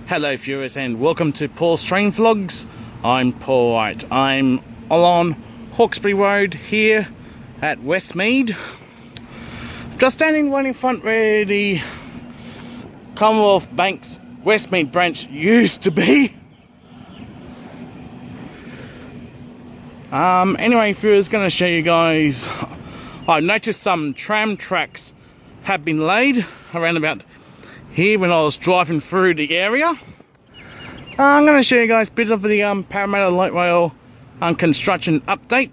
Hello viewers and welcome to Paul's Train Vlogs. I'm Paul White. I'm along Hawkesbury Road here at Westmead. Just standing right in front where the Commonwealth Bank's Westmead branch used to be. Anyway, viewers, going to show you guys. I noticed some tram tracks have been laid around about here when I was driving through the area. I'm going to show you guys a bit of the Parramatta Light Rail construction update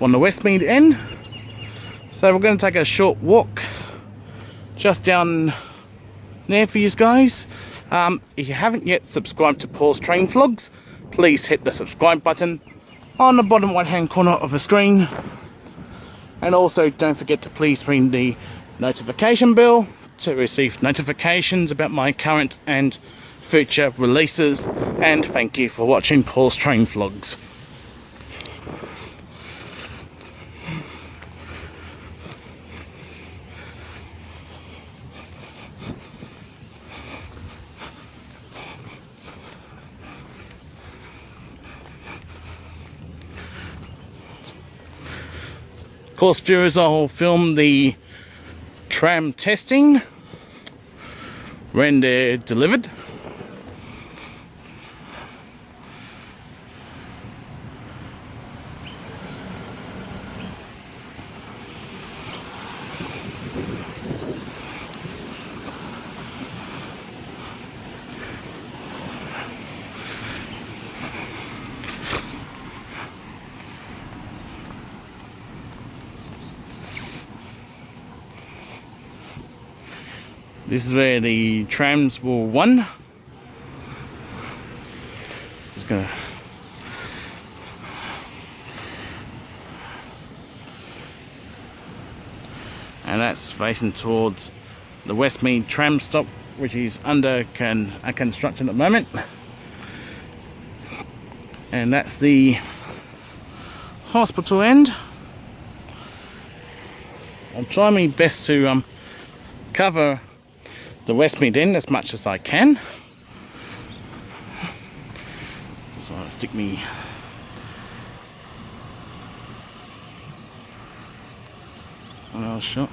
on the Westmead end. So we're going to take a short walk just down there for you guys. If you haven't yet subscribed to Paul's Train Vlogs, please hit the subscribe button on the bottom right hand corner of the screen, and also don't forget to please ring the notification bell to receive notifications about my current and future releases. And thank you for watching Paul's Train Vlogs. Of course, viewers, I'll film the tram testing when they're delivered. This is where the trams will run. Just gonna and that's facing towards the Westmead tram stop, which is under construction at the moment. And that's the hospital end. I'll try my best to cover the Westmead end as much as I can. So I'll stick me another shot.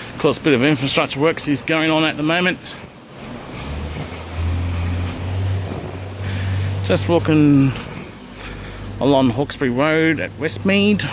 Of course, a bit of infrastructure works is going on at the moment. Just walking along Hawkesbury Road at Westmead.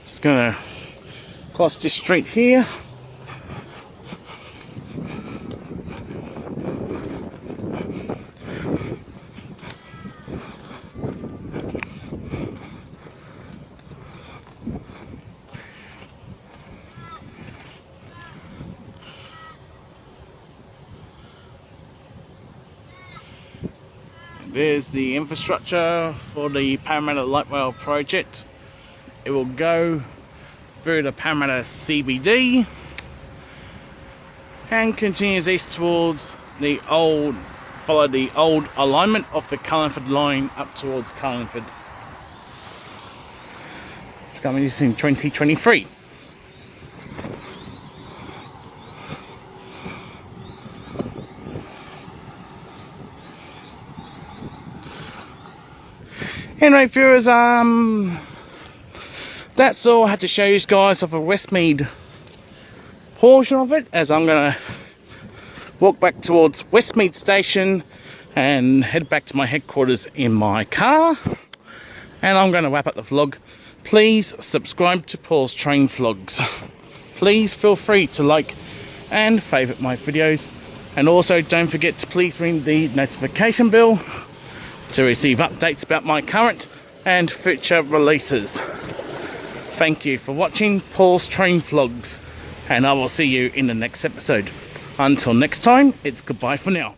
Just gonna cross this street here. There's the infrastructure for the Parramatta Light Rail Project. It will go through the Parramatta CBD and continues east towards follow the old alignment of the Carlingford line up towards Carlingford. It's coming in 2023. Anyway, viewers, that's all I had to show you guys of a Westmead portion of it, as I'm going to walk back towards Westmead station and head back to my headquarters in my car. And I'm going to wrap up the vlog. Please subscribe to Paul's Train Vlogs. Please feel free to like and favourite my videos. And also don't forget to please ring the notification bell to receive updates about my current and future releases. Thank you for watching Paul's Train Vlogs, and I will see you in the next episode. Until next time, it's goodbye for now.